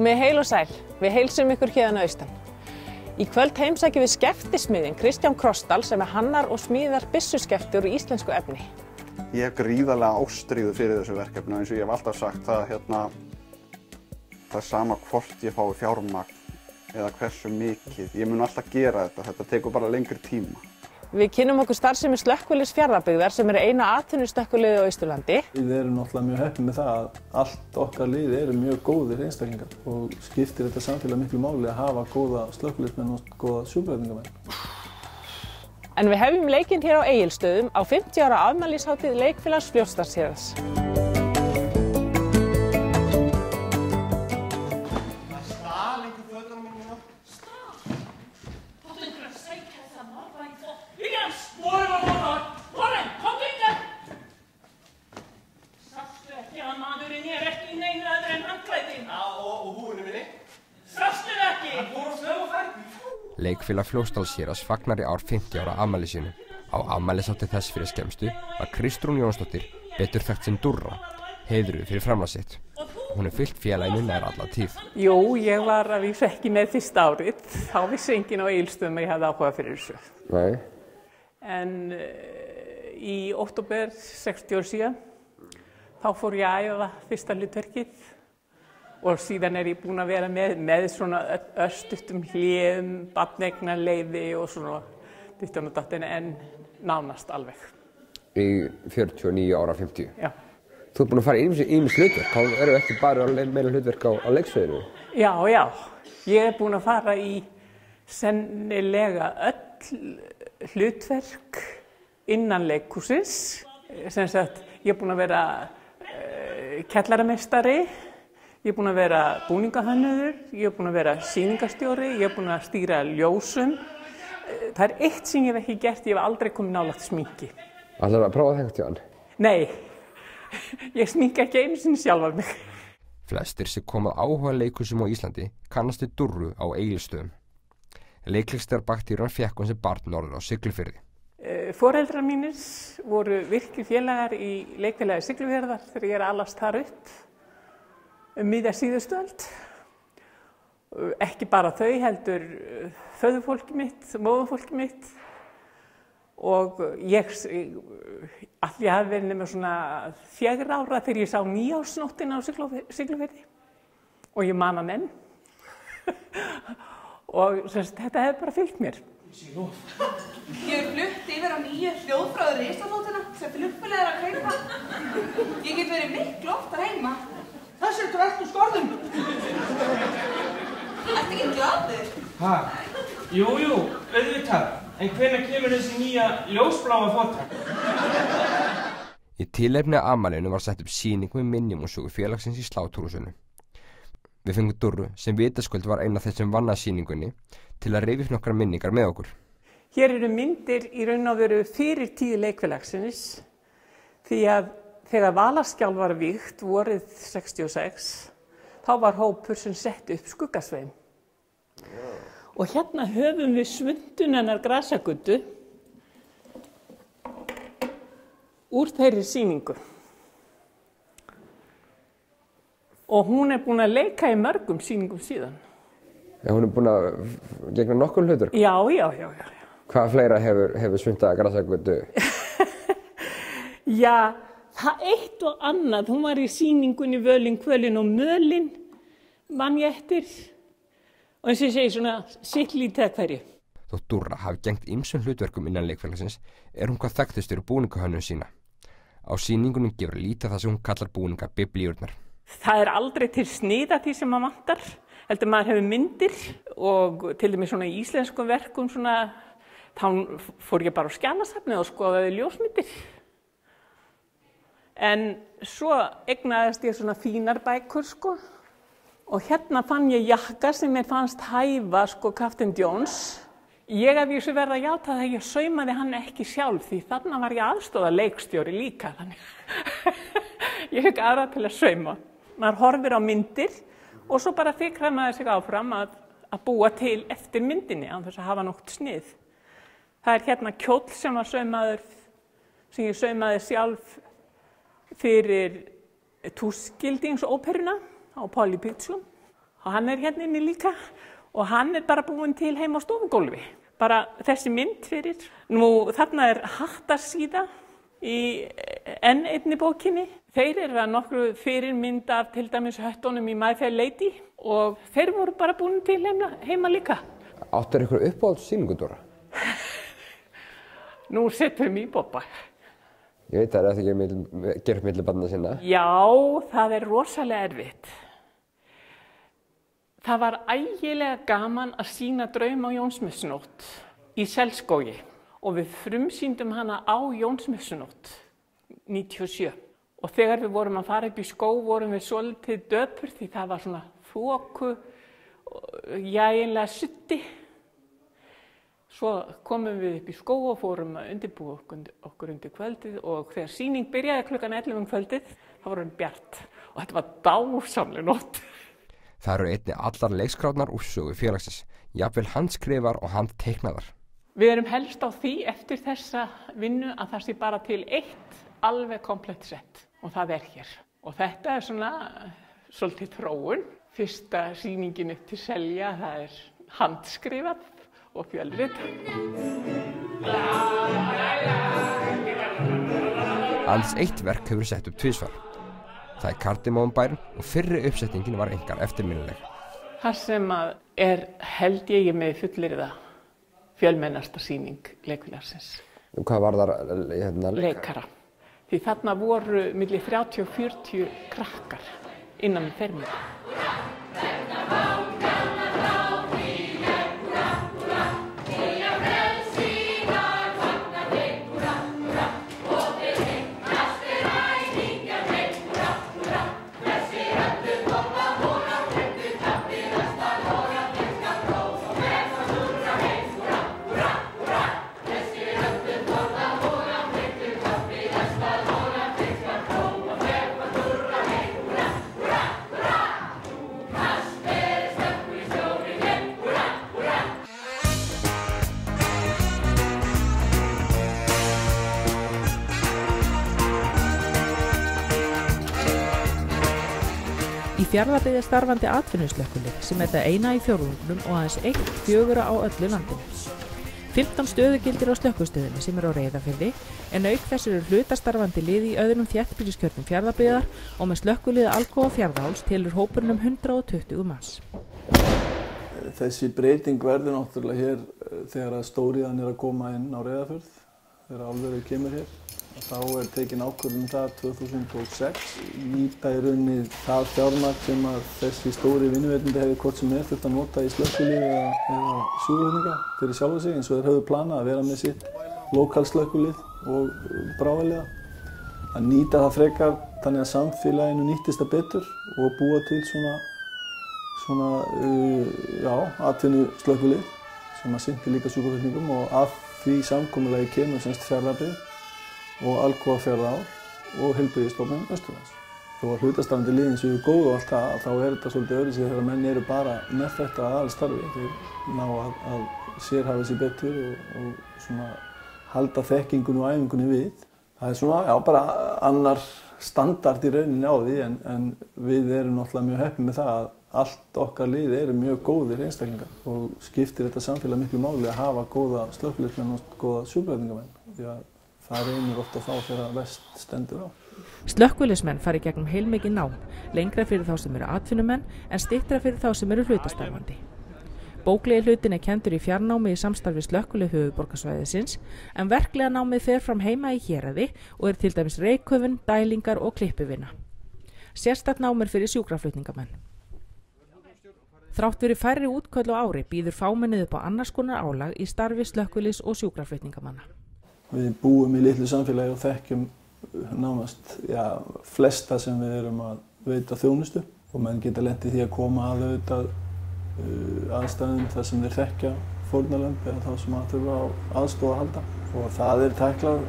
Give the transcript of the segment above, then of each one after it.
Komið heil og sæl, við heilsum ykkur hérna austan. Í kvöld heimsækjum við skeftismiðinn Kristján Krossdal sem hannar og smíðar byssuskefti úr íslensku efni. Ég hef gríðarlega ástríðu fyrir þessu verkefni eins og ég hef alltaf sagt að það er sama hvort ég fái fjármagn eða hversu mikið. Ég mun alltaf gera þetta tekur bara lengri tíma. Við kynnum okkur starfsemi Slökkviliðs Fjarðabyggðar sem eina atvinnuslökkviliðið á Austurlandi. Við erum náttúrulega mjög heppin með það að allt okkar lið eru mjög góðir einstaklingar og skiptir þetta samfélag miklu máli að hafa góða slökkviliðsmenn og góða sjúkraflutningamenn. En við hefjum leikinn hér á Egilsstöðum á 50 ára afmælishátíð Leikfélags Fljótsdalshéraðs. Leikfélag Fljótsdalshéraðs fagnar í ár 50 ára afmæli sínu. Á afmælishátíð þess fyrir skemmstu var Kristrún Jónsdóttir, betur þekkt sem Dúrra, heiðruð fyrir framlag sitt. Hún fylgt félaginu nær alla tíð. Jú, ég var að vísu ekki með fyrsta árið. Þá vissi enginn á Egilsstöðum að ég hefði áhuga fyrir þessu. Nei. En í október 60 ára síðan, þá fór ég að æfa fyrsta hlutverkið. Og síðan ég búin að vera með svona örstuttum hléum, barneignarleyfi og svona dittan og dattin en nánast alveg. Í 49 ára 50? Já. Þú búin að fara í ýmis hlutverk, þá eru ekki bara meira hlutverk á leiksviðinu? Já, já. Ég búin að fara í sennilega öll hlutverk innan leikhússins. Sem sagt, ég búin að vera kjallarameistari. Ég búin að vera búningahönnuður, ég búin að vera sýningarstjóri, ég búin að stýra ljósum. Það eitt sem ég hef ekki gert, ég hef aldrei komið nálægt sminki. Ætlarðu að prófa þetta hjá hann? Nei, ég sminka ekki einu sinni sjálfa mig. Flestir sem komað áhuga leikhúsum á Íslandi kannast við Dúrru á Egilsstöðum. Leiklistar bakterían fékk hún sem barn norður á Siglufirði. Foreldrar mínir voru virkir félagar í leikfélagi Siglufjarðar þegar ég alast þar upp. Miðja síðustu öld. Ekki bara þau heldur föðurfólkið mitt, móðurfólkið mitt og ég hafi verið nema svona 4 ára þegar ég sá nýársnóttina á Siglufirði og ég man hana enn og þetta hefur bara fylgt mér. Ég flutt yfir á nýju hljóðfráðu risafótuna sem flugfélagið er að kaupa. Ég get verið miklu oftar heima. Það setur allt úr skorðum. Ertu ekki glaður? Hæ? Jú, auðvitað. En hvenær kemur þessi nýja ljósbláa þota? Í tilefni af afmælinu var sett upp sýning með minjum og sögu félagsins í Sláturhúsinu. Við fengum Dúrru sem vitaskuld var eina af þeim sem vann að sýningunni til að rifja upp nokkrar minningar með okkur. Hér eru myndir í raun og veru fyrir tíð leikfélagsins því að þegar Valaskjál var vígt vorið 66, þá var hópur sem sett upp Skuggasvein. Og hérna höfum við svundun hennar Grasagötu úr þeirri sýningu. Og hún búin að leika í mörgum sýningum síðan. Já, hún búin að gegna nokkur hlutverk? Já. Hvað fleira hefur svundað Grasagötu? Já, það eitt og annað, hún var í sýningunni Völin, Kvölin og Mölin, man ég eftir, og eins og ég segi svona sitt lítið að hverju. Þótt Dúrra hafi gegnt ýmsum hlutverkum innan leikfélagsins hún hvað þekktustur í búningahönnun sína. Á sýningunum gefur lítið það sem hún kallar búninga biblíurnar. Það er aldrei til sniða því sem maður vantar, heldur maður hefur myndir og til dæmis svona í íslenskum verkum svona, þá fór ég bara á skjalasafnið og skoðaði ljósmyndir. En svo eignaðist ég svona fínar bækur og hérna fann ég jakka sem mér fannst hæfa Captain Jones. Ég hef vísu verið að játa það að ég saumaði hann ekki sjálf því þarna var ég aðstoðarleikstjóri líka þannig. Ég hef aðra til að sauma. Maður horfir á myndir og svo bara fikrar maður sig áfram að búa til eftir myndinni án þess að hafa nokkuð snið. Það er hérna kjóll sem var saumaður, sem ég saumaði sjálf fyrir Túskildingsóperuna á Polly Picture. og hann hérna inni líka og hann bara búinn til heima á stofugólfi. Bara þessi mynd fyrir. Nú þarna hattarsíða í enn einni bókinni. Þeir eru að nokkru fyrirmynd af til dæmis höttunum í My Fair Lady og þeir voru bara búin til heima líka. Áttu ykkur uppáhaldssýningu, Dóra? Nú setjum við í bobba. Ég veit það er ekki að gera upp milli barna sinna. Já, það er rosalega erfitt. Það var ægilega gaman að sýna Draum á Jónsmessunótt í Selskógi og við frumsýndum hana á Jónsmessunótt 97. Og þegar við vorum að fara upp í skóg vorum við svolítið döpur því það var svona þoku, eiginlega sutti. Svo komum við upp í skóg og fórum að undirbúa okkur undir kvöldið og þegar sýning byrjaði klukkan 11 kvöldið, þá vorum bjart og þetta var dásamleg nótt. Það eru einnig allar leikskráðnar úr sögu félagsins, jafnvel handskrifar og handteiknaðar. Við erum helst á því eftir þessa vinnu að það sé bara til eitt alveg komplett sett og það er hér. Og þetta er svona svolítið þróun. Fyrsta sýningin upp til selja, það er handskrifað og fjölrit. Alls eitt verk hefur sett upp tvisvar. Það er Kardimónbærinn og fyrri uppsetningin var einkar eftirminnileg. Það sem held ég með fullyrða fjölmennasta sýning leikfélagsins. Hvað var það leikara? Því þarna voru milli 30 og 40 krakkar innan með fermingu. Í Fjarðabyggð er starfandi atvinnuslökkvilið sem er það eina í fjórðungnum og aðeins 1/4 á öllu landinu. 15 stöðugildir á slökkvistöðinni sem er á Reyðarfirði en auk þess eru hlutastarfandi lið í öðrum þéttbýliskjörnum Fjarðabyggðar og með slökkviliði Alcoa Fjarðaáls telur hópurinn 120 manns. Þessi breyting verður náttúrulega hér þegar að stóriðan er að koma inn á Reyðarfjörð, þegar álverið kemur hér. Þá er tekin ákvörðun það 2006, nýta í rauninni það fjármagn sem að þessi stóri vinnuveitandi hefði hvort sem þurft að nota í slökkvilið eða sjúkraflutninga fyrir sjálfa sig eins og þeir höfðu planað að vera með sitt lokálslökkvilið og bráðarlega. Að nýta það frekar þannig að samfélaginu nýttist það betur og búa til svona atvinnuslökkvilið sem að sinnti líka sjúkraflutningum og að því samkomulagi kemur semst Fjarðabyggð og Alcoa Fjarðaál og Heilbrigðisstofnun Austurlands. Þó að hlutastarfandi liðin séu góð og allt það, þá er þetta svolítið öðruvísi þegar menn eru bara með þetta aðalstarfi. Þeir ná að sérhæfa sig betur og svona halda þekkingunni og æfingunni við. Það er svona, bara annar standard í rauninni á því en við erum náttúrulega mjög heppin með það að allt okkar lið eru mjög góðir einstaklingar og skiptir þetta samfélag miklu máli að hafa góða slökkviliðsmenn og góða sjúkraflutningamenn. Það reynir oft að fá þegar verst stendur á. Slökkviliðsmenn fari gegnum heilmikið nám, lengra fyrir þá sem eru atvinnumenn en styttra fyrir þá sem eru hlutastarfandi. Bóklegi hlutin er kenndur í fjarnámi í samstarfi slökkvilið höfuðborgarsvæðisins en verklega námið fer fram heima í héraði og er til dæmis reykköfun, dælingar og klippuvinna. Sérstakt nám er fyrir sjúkraflutningamenn. Þrátt fyrir færri útköll á ári býður fámennið upp á annars konar álag í starfi slökkviliðs og sjúkraflutningamanna. Við búum í litlu samfélagi og þekkjum nánast flesta sem við erum að veita þjónustu og menn geta lent í því að koma að auðvitað aðstæðum þar sem þeir þekkja fórnarlömb eða þá sem að þurfa á aðstoð að halda. Og það er tæklað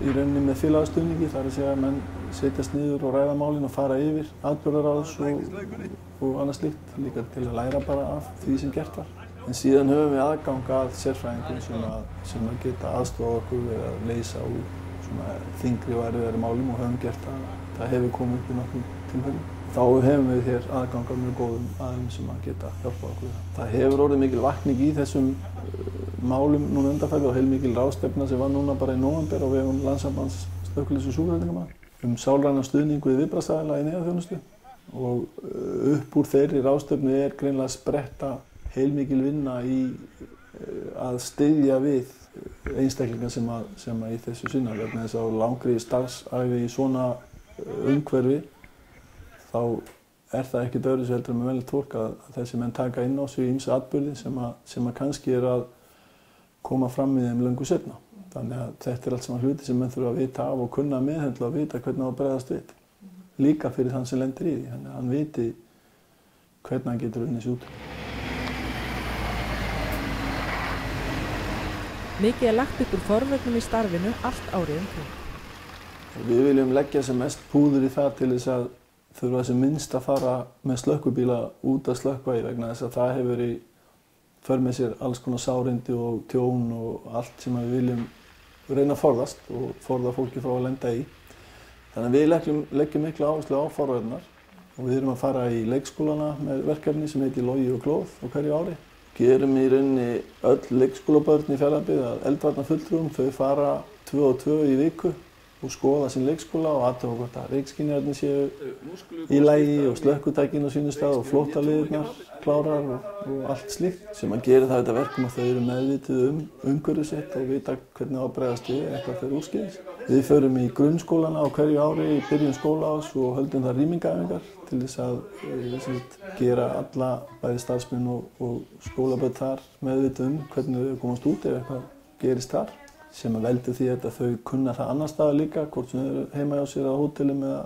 í rauninni með félagastuðningi, það er að segja að menn setjast niður og ræða málin og fara yfir atburðaráðs og annað slíkt, líka til að læra bara af því sem gert var. En síðan höfum við aðgang að sérfræðingum sem að geta aðstofa okkur við að leysa úr svona þyngri og erfiðari málum og höfum gert það. Það hefur komið upp í nokkrum tilfellum. þá hefum við hér aðgang að mjög góðum aðeim sem að geta hjálpað okkur. Það hefur orðið mikil vakning í þessum málum núna undanfarið og heilmikil ráðstefna sem var núna bara í nóvember á vegum Landssambands slökkviliðs- og sjúkratryggingamanna sálrænan stuðning við viðbragðsaðila í neyðarþjónustu og upp úr þeirri ráðstefnu greinilega að spretta heilmikil vinna í að styðja við einstaklingar sem í þessu sinna vegna þess að langri starfsævi í svona umhverfi þá það ekkert öðruvísi heldur með venjulegt fólk að þessi menn taka inn á sig ýmsa atburði sem að kannski að koma fram í þeim löngu seinna. Þannig að þetta allt saman hluti sem menn þurfa að vita af og kunna að meðhöndla og vita hvernig á að bregðast við. Líka fyrir þann sem lendir í því, þannig að hann viti hvernig hann getur unnið sig út. Mikið lagt upp úr forvörnum í starfinu allt árið kring. Við viljum leggja sem mest púður í það til þess að þurfa sem minnst að fara með slökkvibíla út að slökkva í vegna þess að það hefur í för með sér alls konar sárindi og tjón og allt sem við viljum reyna að forðast og forða fólki frá að lenda í. Þannig að við leggjum mikla áherslu á forvarnir og við erum að fara í leikskólana með verkefni sem heitir Logi og Glóð á hverju ári. Gerum í rauninni öll leikskólabörn í Fjarðabyggð að eldvarnafulltrúum, þau fara 2 og 2 í viku og skoða sín leikskóla og athuga hvort að reykskynjarnir séu í lagi og slökkutækin á sínum stað og flóttaliðirnar klárar og allt slíkt sem að gera það þetta verkum að þau eru meðvituð umhverfið sitt og vita hvernig á að bregðast við eitthvað fyrir úrskeiðis. Við förum í grunnskólana á hverju ári í byrjun skólaárs og höldum það rýmingaæfingar til þess að gera alla bæði starfsmenn og skólabörn þar meðvituð hvernig þau komast út ef eitthvað gerist þar. Sem að veldur því að þau kunna það annar staðar líka, hvort sem þau eru heima hjá sér á hótelum eða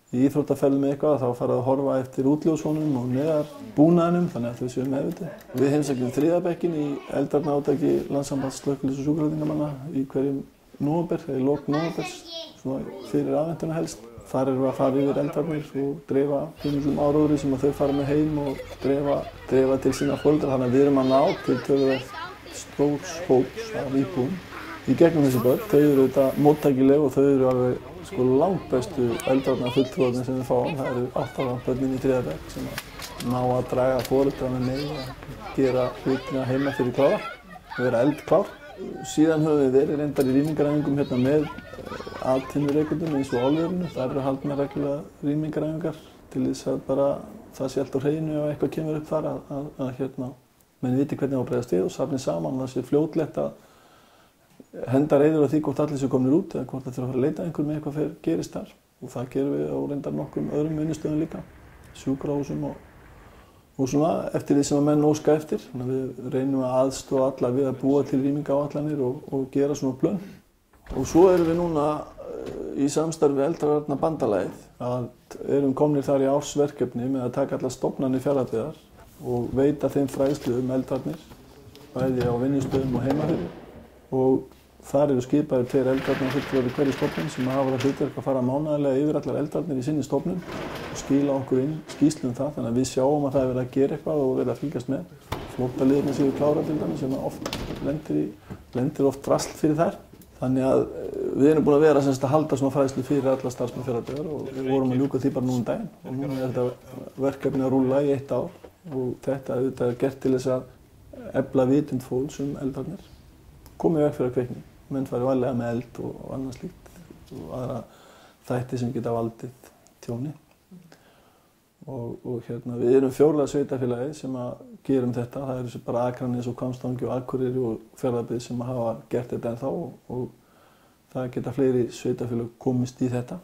í íþróttaferðum eitthvað, þá fara að horfa eftir útljósunum og neðar búnaðinum, þannig að þau séu meðvitið. Við heimsækjum 3. bekkin í eldvarnaátaki Landssambands slökkviliðs- og sjúkratryggingamanna í hverjum nóvember, eða í lok nóvembers, svona fyrir aðventuna helst. Þar erum við að fara yfir eldvarnir og dreifa miklum áróðri sem að þau fara með heim og dreifa til sína foreldra, þannig að við erum að ná til töluvert stórs hóps af íbúum. Í gegnum þessi börn, þau eru auðvitað móttækileg og þau eru alveg langbestu eldvarnafulltrúarnir sem við fáum. Það eru 8 ára börnin í 3. bekk sem ná að draga foreldrana með að gera hlutina heima fyrir klára og vera eldklár. Síðan höfum við verið reyndar í rýmingaræfingum hérna með atvinnureikendum eins og álverinu. Það eru haldnar reglulega rýmingaræfingar til þess að bara það sé allt á hreinu og eitthvað kemur upp þar að menn viti hvernig á að bregðast við og safnið saman og það sé fljótlegt að henda reiður á því hvort allir séu komnir út eða hvort það þurfa að fara að leita einhver með eitthvað gerist þar. Og það gerum við á reyndar nokkrum öðrum vinnustöðum líka, sjúkrahúsum og svona eftir því sem að menn óska eftir. Við reynum að aðstoða alla við að búa til rýmingaáætlanir og gera svona plön. Og svo erum við núna í samstarfi við Eldvarnabandalagið að erum komnir þar í ársverkefni með að taka allar stofnanir Fjarðabyggðar og veita þeim fræðslu eldvarnir, bæði á vinnustöðum og heima fyrir. Og þar eru skipaðir 2 eldvarnafulltrúar í hverju stofnun sem hafa það hlutverk að fara mánaðarlega yfir allar eldvarnir í sinni stofnun og skila okkur inn skýrslu það, þannig að við sjáum að það er verið að gera eitthvað og verið að fylgjast með. Flóttaliðirnir séu klára til dæmis sem oft lendir oft drasl fyrir þær. Þannig að við erum búin að vera að halda svona fræðslu fyrir alla starfsmenn Fjarðabyggðar og við vorum að ljúka því bara núna daginn og núna er þetta verkefni að rúlla í 1 ár og þetta er gert til þess að efla vitund fólks eldvarnir. Komið veg fyrir kveikni, menn fari varlega með eld og annað slíkt og aðra þætti sem geta valdið tjóni. Og við erum 4. sveitarfélagið sem að gerum þetta, það eru bara Akranes og Hvammstangi og Akureyri og Fjarðabyggð sem hafa gert þetta ennþá og það geta fleiri sveitarfélag komist í þetta.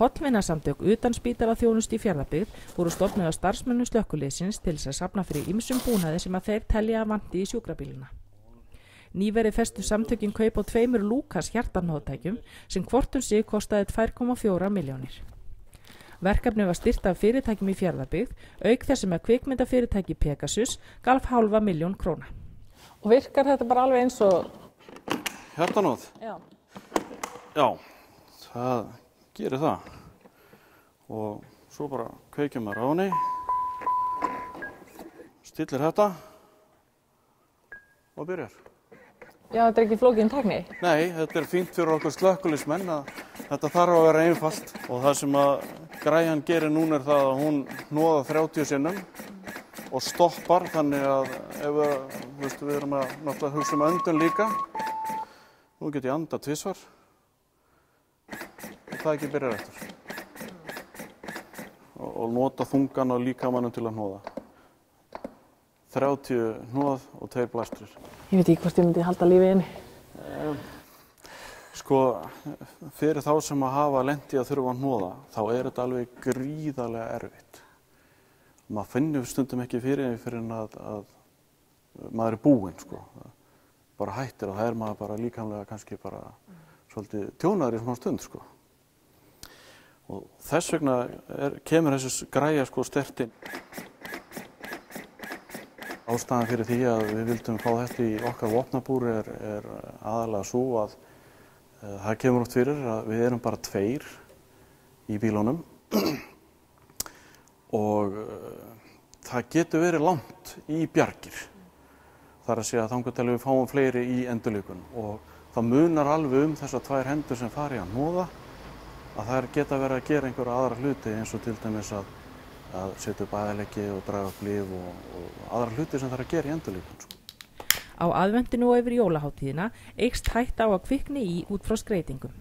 Hollvinasamtök utan spítalaþjónustu í Fjarðabyggð voru stofnuð af starfsmönnum slökkviliðsins til þess að safna fyrir ýmsum búnaði sem að þeir telja að vanti í sjúkrabílina. Nýverið festu samtökin kaup á 2 Lucas hjartanóttækjum sem hvort sig kostaði 2,4 milljónir. Verkefni var styrkt af fyrirtækjum í Fjarðabyggð, auk þess sem að kvikmyndafyrirtæki Pegasus gaf 0,5 milljón króna. Og virkar þetta bara alveg eins og hjartanóð? Já, það gerir það. Og svo bara kveikjum maður á henni, stillir þetta og byrjar. Já, þetta er ekki flókin tækni? Nei, þetta er fínt fyrir okkur slökkviliðsmenn að þetta þarf að vera einfalt og það sem að græjan gerir núna það að hún hnoðar 30 sinnum og stoppar, þannig að ef við erum að náttúrulega hugsa öndun líka. Nú get ég andað 2 og það ekki byrjar eftir. Og nota þungan á líkamannum til að hnoða. 30 hnoð og 2 blæstrir. Ég veit ekki hvort ég myndi halda lífi inni. Sko, fyrir þá sem að hafa lent í að þurfa að hnoða, þá þetta alveg gríðarlega erfitt. Maður finnur stundum ekki fyrir en að maður búinn, sko. Bara hættir og það maður bara líkamlega kannski bara svolítið tjónaður í svona stund, sko. Og þess vegna kemur þessi græja sko sterkt inn. Ástæðan fyrir því að við vildum fá þetta í okkar vopnabúr aðalega svo að það kemur oft fyrir að við erum bara 2 í bílunum og það getur verið langt í bjargir. Það að segja að þangað til við fáum fleiri í endurlíkun og það munar alveg þessar 2 hendur sem fari að hnoða að þær geta verið að gera einhverja aðra hluti eins og til dæmis að setja upp æðileggi og draga upp lyf og aðra hluti sem það að gera í endurlíkun. Á aðvendinu og yfir jólaháttíðina eykst hætta á að kvikni í út frá skreytingum.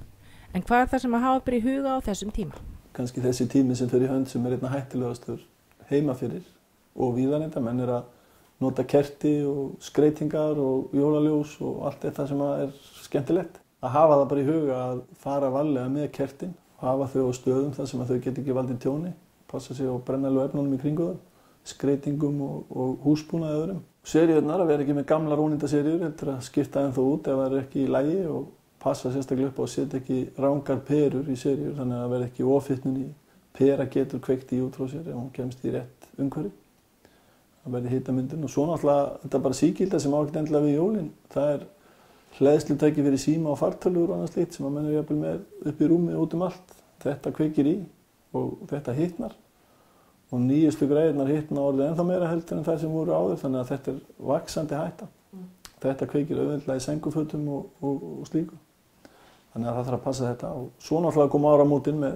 En hvað það sem að hafa bara í huga á þessum tíma? Kannski þessi tími sem fyrir hönd sem einna hættulegastur heima fyrir og víðar enda, menn að nota kerti og skreytingar og jólaljós og allt þetta sem skemmtilegt. Að hafa það bara í huga að fara varlega með kertin, hafa þau á stöðum þar sem að þau get ekki valdið tjóni, passa sig á brennalegu efnunum í kringu það, skreytingum og húsbúnaði öðrum. Seríurnar að vera ekki með gamla rónindaseríur, heldur að skipta þeim þó út ef það ekki í lagi og passa sérstaklega upp á að setja ekki rangar perur í seríur, þannig að vera ekki ofitnun í pera getur kveikt í út frá sér ef hún kemst í rétt umhverfi. Það verði hitamyndun og svo náttúrulega þetta bara sígilda sem á ekkert endilega við jólin. Það hleðslutæki fyrir síma og fartölvur og annað slíkt sem að menn jafnvel með upp í rúmi út allt. Þetta kveikir í og þetta hitnar og nýjustu græðirnar hitna orðið ennþá meira heldur en það sem voru áður, þannig að þetta vaxandi hætta. Þetta kveikir auðveldlega í sengufötum og slíku. Þannig að það þarf að passa þetta og svo náttúrulega koma áramótin með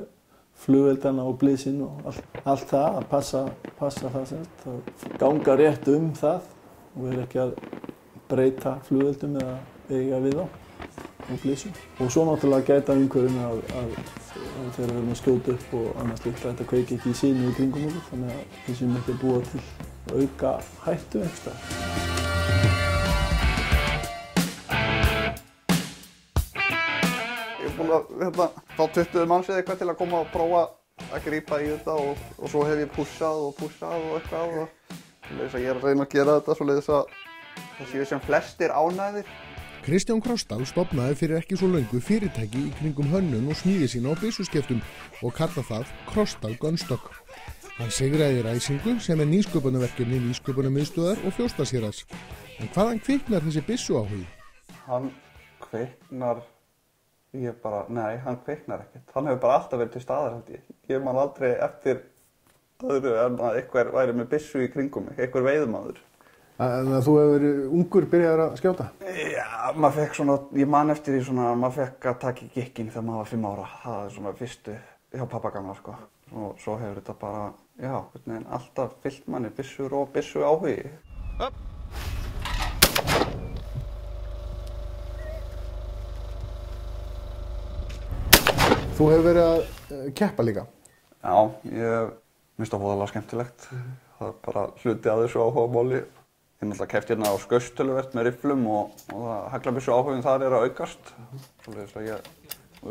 flugeldana og blísinn og allt það að passa það semst, að ganga rétt það og vera ekki að breyta flugeldum eða eiga við þá og blísum. Og svo náttúrulega gæta umhverfinu að þegar við erum að skjóta upp og annað slíkt að þetta kveiki ekki í sínu í kringum okkur, þannig að við séum ekki að búa til að auka hættu einhvers staðar. Ég er búinn að fá 20 manns eða eitthvað til að koma og prófa að grípa í þetta og svo hef ég pushað og eitthvað og svoleiðis að ég að reyna að gera þetta svoleiðis að það séu sem flestir ánægðir. Kristján Krossdal stofnaði fyrir ekki svo löngu fyrirtæki í kringum hönnun og smíði sína á byssuskeftum og kalla það Krossdal Gunstock. Hann sigraði ræsingu sem nýsköpunarverkefni Nýsköpunarmiðstöðvar og Fljótsdalshéraðs. En hvaðan kviknar þessi byssuáhugi? Hann kviknar hann kviknar ekkert. Hann hefur bara alltaf verið til staðar held ég. Ég man aldrei eftir öðru en að einhver væri með byssu í kringum mig, einhver veiðmaður. Þannig að þú hefur verið ungur byrjaður að skjóta? Já, maður fekk svona, ég man eftir því svona, maður fekk að taka í gikkin þegar maður var 5 ára. Það svona fyrstu hjá pabba gamla sko. Og svo hefur þetta bara, já, alltaf fyllt manni byssur og byssu áhugi. Þú hefur verið að keppa líka? Já, ég finnst það voðalega skemmtilegt. Það bara hluti að þessu áhugamáli. Ég náttúrulega keppti hérna á Skaustöluvert með rifflum og það haglabyssu áhugin þar að aukast. Svoleiðis að ég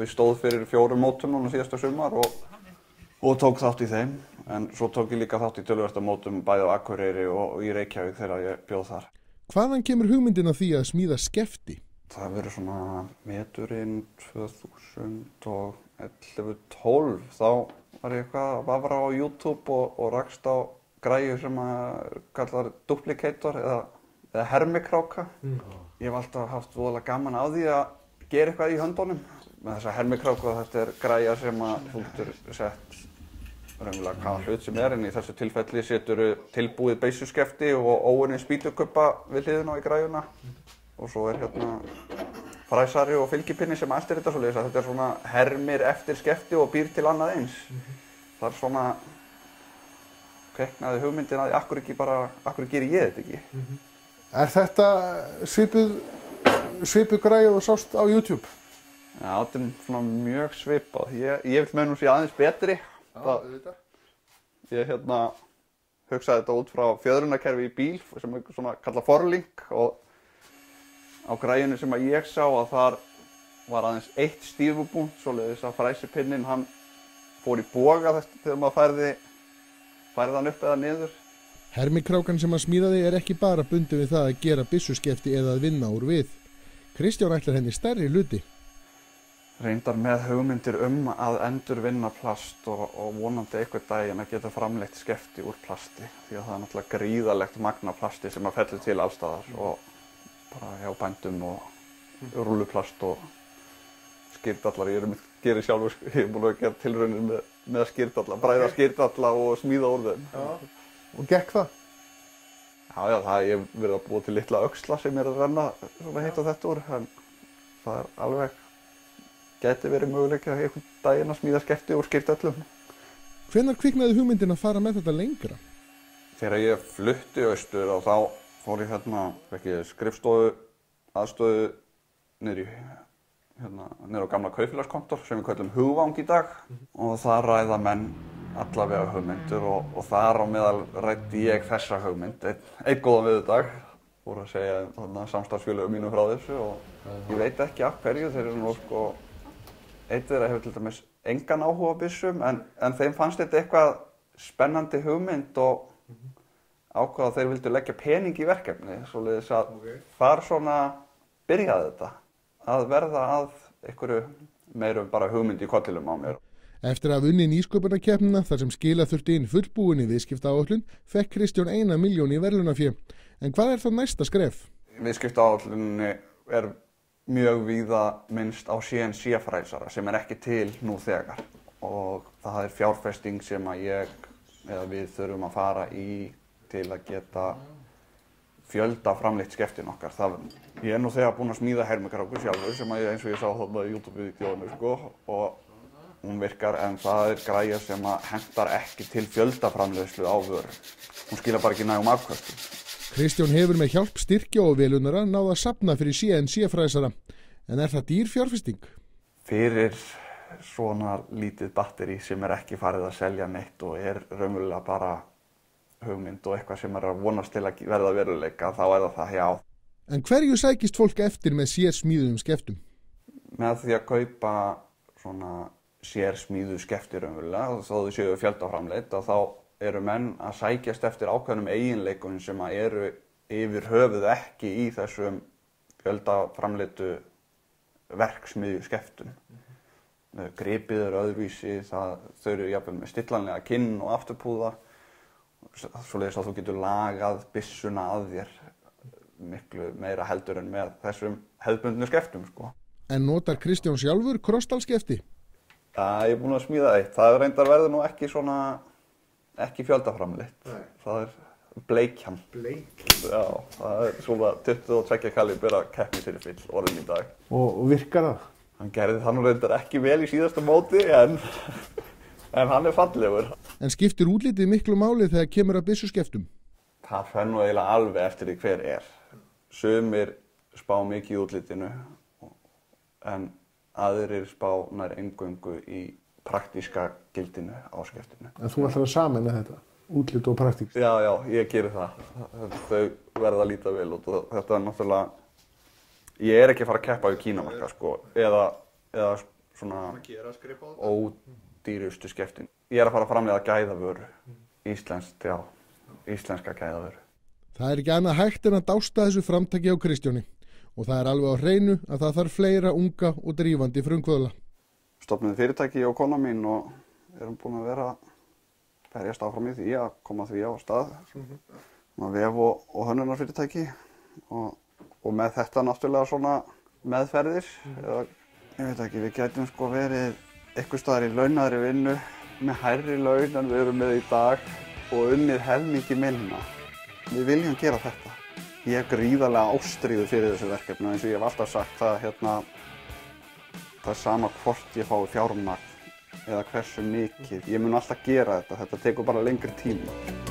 stóð fyrir 4 mótum núna síðasta sumar og tók þátt í þeim. En svo tók ég líka þátt í töluvertamótum bæði á Akureyri og í Reykjavík þegar ég bjóð þar. Hvaðan kemur hugmyndin að því að smíða skefti? Það verður svona meturinn 2011-12. Þá var ég eitthvað að vafra á YouTube og rakst á græju sem að kallar duplicator eða hermikráka. Ég hef alltaf haft voðalega gaman á því að gera eitthvað í höndunum. Með þessa hermikráku þetta græja sem að þú getur sett raunverulega hvaða hlut sem en í þessu tilfelli setur tilbúið byssuskefti og óunninn spýtukubba við hliðina á í græjuna. Og svo hérna fræsari og fylgipinni sem eltir þetta svoleiðis að þetta svona hermir eftir skefti og býr til annað eins. þar svona kveiknaði hugmyndin að akkur geri ég þetta ekki. Er þetta svipuð græja og sást á YouTube? Já, þetta er svona mjög svipað. Ég vil meina hún sé aðeins betri. Ég hugsaði þetta út frá fjöðrunarkerfi í bíl sem er svona kallað forlink, og á græjunni sem að ég sá að þar var aðeins eitt stífubúnt, svoleiðis að fræsipinnin hann fór í boga þegar maður færði hann upp eða niður. Hermikrákan sem hann smíðaði er ekki bara bundið við það að gera byssuskefti eða að vinna úr við. Kristján ætlar henni stærri hluti. Reyndar með hugmyndir að endurvinna plast og vonandi einhvern daginn að geta framleitt skefti úr plasti, því að það er náttúrulega gríðarlegt magn af plasti sem að fellur til allstaðar, og bara hjá bændum og rúlluplast og skyrtallar. Ég gerir sjálfur, ég er búin að gera tilraunir með skyrtalla, bræða skyrtalla og smíða úr þeim. Já. Og gekk það? Já, ég hef verið að búa til litla öxla sem er að renna svona heitt og þetta úr, en það er alveg gæti verið möguleika einhvern daginn að smíða skefti úr skyrtöllum. Hvenær kviknaði hugmyndin að fara með þetta lengra? Þegar ég flutti austur og þá fór ég skrifstofu aðstöðu niður á gamla kaupfélagskontor sem við köllum Hugvang í dag, og þar ræða menn allavega hugmyndur, og þar á meðal ræddi ég þessa hugmynd einn góðan viðudag, fór að segja samstarfsfélögum mínu frá þessu, og ég veit ekki af hverju. Þeir eru nú einn þeirra hefur til dæmis engan áhuga á byssum, en þeim fannst þetta eitthvað spennandi hugmynd og ákvað að þeir vildu leggja pening í verkefni, svoleiðis að þar svona byrjaði þetta að verða að einhverju meirum bara hugmynd í kollinum á mér. Eftir að hafa unnið nýsköpunarkeppnina þar sem skila þurfti inn fullbúinni viðskiptaáætlun, fekk Kristján 1 milljón í verðlaunafé. En hvað er þá næsta skref? Viðskiptaáætluninni er mjög víða minnst á CNC-fræsara sem er ekki til nú þegar, og það er fjárfesting sem að við þurfum að fara í til að geta fjölda framleitt skeftin okkar. Ég er nú þegar búinn að smíða hermikráku sjálfur sem að eins og ég sá þarna í YouTube-vídeóinu og hún virkar, en það er græja sem að hentar ekki til fjöldaframleiðslu á vöru. Hún skilar bara ekki nægum afköstum. Kristján hefur með hjálp styrkja og velunara náð að safna fyrir CNC-fræsara. En er það dýr fjárfesting? Fyrir svona lítið batteri sem er ekki farið að selja neitt og er raunverulega bara hugmynd og eitthvað sem er að vonast til að verða veruleika, þá er það já. En hverju sækist fólk eftir með sérsmíðuðum skeftum? Með því að kaupa svona sérsmíðuð skefti raunverulega, þó þau séu fjöldaframleitt, og þá eru menn að sækjast eftir ákveðnum eiginleikum sem að eru yfir höfuð ekki í þessum fjöldaframleittu verksmiðju skeftum. Gripið eru öðruvísi, þau eru jafnvel með stillanlega kinn og afturpúða, svoleiðis að þú getur lagað byssuna að þér miklu meira heldur en með þessum hefðbundnu skeftum. En notar Kristján sjálfur krossdalskefti? Já, ég er búinn að smíða eitt. Það reyndar verður nú ekki fjöldaframleitt. Það er bleikjan. Já, það er svona 22 kalibera keppnisriffil orðin í dag. Og virkar það? Hann gerði það nú reyndar ekki vel í síðasta móti, en hann er fallegur. En skiptir útlitið miklu máli þegar kemur að byssuskeftum? Það fer nú eiginlega alveg eftir því hver er. Sumir spá mikið í útlitinu, en aðrir spá nær eingöngu í praktíska gildinu á skeftinu. En þú ætlar að sameina þetta, útlit og praktík? Já, ég geri það. Þau verða að líta vel út og þetta er náttúrulega, ég er ekki að fara að keppa í Kínamarka, eða svona ódýrustu skeftin. Ég er að fara að framleiða gæðavöru, íslenska gæðavöru. Það er ekki annað hægt en að dásta þessu framtaki á Kristjáni. Og það er alveg á hreinu að það þarf fleira unga og drífandi frumkvöðla. Stofnuðum fyrirtæki og kona mín og erum búin að vera berjast áfram í því að koma því á stað. Vef og hönnunarfyrirtæki og með þetta náttúrulega svona meðferðir. Ég veit ekki, við gætum verið einhvers staðar í launaðri vinnu með hærri laun en við erum með í dag og unnið helmingi minna. Við viljum gera þetta. Ég er gríðarlega ástríður fyrir þessu verkefni, eins og ég hef alltaf sagt það er sama hvort ég fái fjármagn eða hversu mikið. Ég mun alltaf gera þetta tekur bara lengri tíma.